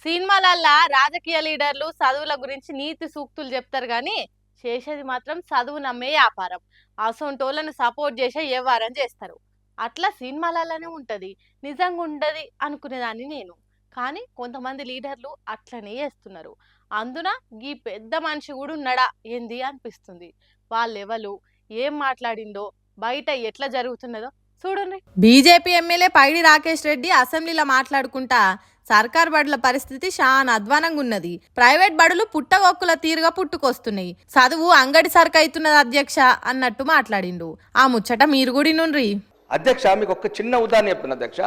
సినిమాలల్లా రాజకీయ లీడర్లు చదువుల గురించి నీతి సూక్తులు చెప్తారు గాని చేసేది మాత్రం చదువు నమ్మే వ్యాపారం. అసొంటోళ్ళను సపోర్ట్ చేసే వ్యవహారం చేస్తారు. అట్లా సినిమాలలోనే ఉంటది, నిజంగా ఉండది అనుకునేదాన్ని నేను. కానీ కొంతమంది లీడర్లు అట్లనే చేస్తున్నారు. అందున ఈ పెద్ద మనిషి కూడా ఉన్నాడా ఏంది అనిపిస్తుంది. వాళ్ళెవలు, ఏం మాట్లాడిండో, బయట ఎట్లా జరుగుతున్నదో చూడండి. బీజేపీ ఎమ్మెల్యే పైడి రాకేష్ రెడ్డి అసెంబ్లీలో మాట్లాడుకుంటా సర్కార్ బడుల పరిస్థితి చాలా అధ్వానంగా ఉన్నది. ప్రైవేట్ బడులు పుట్టగొక్కుల తీరుగా పుట్టుకొస్తున్నాయి. చదువు అంగడి సరుకు అవుతున్నది అధ్యక్ష అన్నట్టు మాట్లాడిండు. ఆ ముచ్చట మీరు కూడా నుండ్రి. అధ్యక్ష, మీకు ఒక చిన్న ఉదాహరణ చెప్తున్నా అధ్యక్ష.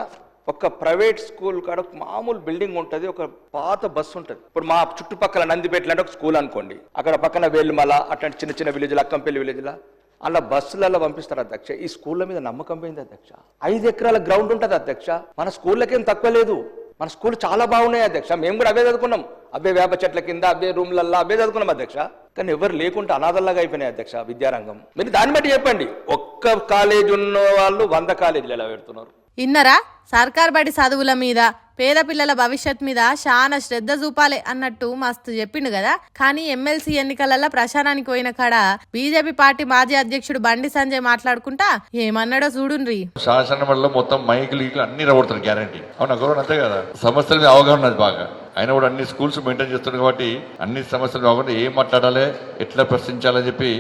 ఒక ప్రైవేట్ స్కూల్ కాడ మామూలు బిల్డింగ్ ఉంటుంది, ఒక పాత బస్సు ఉంటుంది. ఇప్పుడు మా చుట్టుపక్కల నందిపేటలు అంటే ఒక స్కూల్ అనుకోండి, అక్కడ పక్కన వేలుమల అట్లాంటి చిన్న చిన్న విలేజ్లు, అక్కంపల్లి విలేజ్ల అలా బస్సులలో పంపిస్తారు అధ్యక్ష. ఈ స్కూళ్ళ మీద నమ్మకం పోయింది అధ్యక్ష. 5 ఎకరాల గ్రౌండ్ ఉంటుంది అధ్యక్ష. మన స్కూళ్ళకేం తక్కువ లేదు, మన స్కూల్ చాలా బాగున్నాయి అధ్యక్ష. మేము కూడా అవే చదువుకున్నాం, అవే వేప చెట్ల కింద, అవే రూమ్లల్లో అవే చదువుకున్నాం అధ్యక్ష. కానీ ఎవరు లేకుంటే అనాథల్లాగా అయిపోయినాయి అధ్యక్ష విద్యారంగం. మీరు దాన్ని బట్టి చెప్పండి, ఒక్క కాలేజ్ ఉన్న వాళ్ళు 100 కాలేజీలు ఎలా పెడుతున్నారు. ఇన్నరా సర్కార్ బడి చదువుల మీద, పేద పిల్లల భవిష్యత్ మీద చాలా శ్రద్ధ చూపాలి అన్నట్టు మస్తు చెప్పిండు కదా. కానీ ఎమ్మెల్సీ ఎన్నికలలో ప్రచారానికి పోయిన కాడ బీజేపీ పార్టీ మాజీ అధ్యక్షుడు బండి సంజయ్ మాట్లాడుకుంటా ఏమన్నాడో చూడుండ్రి. శాసన మండలిలో మొత్తం మైకులు అన్ని రాబడుతారు, గ్యారంటీ. అవునా గౌరవం? అంతే కదా. సమస్యల మీద అవగాహన ఉన్నది బాగా. ఆయన కూడా అన్ని స్కూల్స్ మెయింటైన్ చేస్తున్నారు కాబట్టి అన్ని సమస్యలు కాకుండా ఏం మాట్లాడాలి, ఎట్లా ప్రశ్నించాలని చెప్పి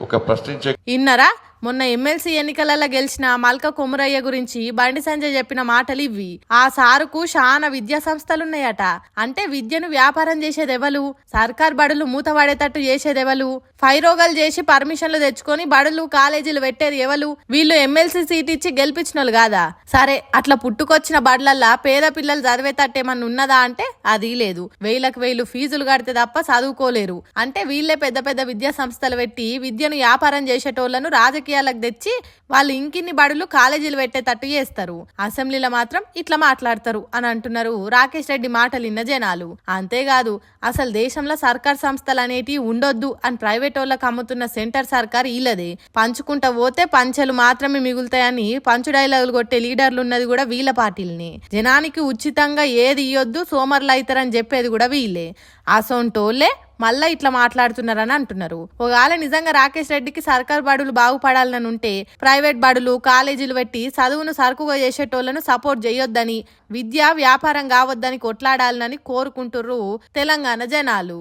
ఒక ప్రశ్నించే. ఇన్నరా మొన్న ఎమ్మెల్సీ ఎన్నికలలో గెలిచిన మల్క కొమురయ్య గురించి బండి సంజయ్ చెప్పిన మాటలు ఇవి. ఆ సారుకు చాలా విద్యా సంస్థలున్నాయట. అంటే విద్యను వ్యాపారం చేసేదెవలు, సర్కార్ బడులు మూతపడేటట్టు చేసేదెవలు, ఫైరోగాలు చేసి పర్మిషన్లు తెచ్చుకొని బడులు కాలేజీలు పెట్టేది ఎవలు? వీళ్ళు ఎమ్మెల్సీ సీట్ ఇచ్చి గెలిపించినోళ్ళు కాదా? సరే, అట్లా పుట్టుకొచ్చిన బడులల్లా పేద పిల్లలు చదివేటట్టేమన్నా ఉన్నదా అంటే అది లేదు. వేలకు వేలు ఫీజులు కడితే తప్ప చదువుకోలేరు. అంటే వీళ్ళే పెద్ద పెద్ద విద్యా సంస్థలు పెట్టి విద్యను వ్యాపారం చేసేటోళ్లను రాజకీయాలకు తెచ్చి వాళ్ళు ఇంకిన్ని బడులు కాలేజీలు పెట్టేటట్టు చేస్తారు. అసెంబ్లీలో మాత్రం ఇట్లా మాట్లాడతారు అని అంటున్నారు రాకేష్ రెడ్డి మాటలు విన్న జనాలు. అంతేకాదు, అసలు దేశంలో సర్కార్ సంస్థలు అనేటివి ఉండొద్దు అని ప్రైవేట్ వాళ్ళకి అమ్ముతున్న సెంటర్ సర్కార్ వీళ్ళదే. పంచుకుంటా పోతే పంచెలు మాత్రమే మిగులుతాయని పంచు డైలాగులు కొట్టే లీడర్లు ఉన్నది కూడా వీళ్ళ పార్టీలనే. జనానికి ఉచితంగా ఏది ఇయ్యొద్దు, సోమర్లు అవుతారని చెప్పేది కూడా వీళ్ళే. అసొంటోళ్ళే మళ్ళా ఇట్లా మాట్లాడుతున్నారని అంటున్నారు. ఒకవేళ నిజంగా రాకేష్ రెడ్డికి సర్కార్ బడులు బాగుపడాలని ఉంటే ప్రైవేట్ బడులు కాలేజీలు పెట్టి చదువును సరుకుగా చేసేటోళ్లను సపోర్ట్ చేయొద్దని, విద్య వ్యాపారం కావద్దని కొట్లాడాలని కోరుకుంటుర్రు తెలంగాణ జనాలు.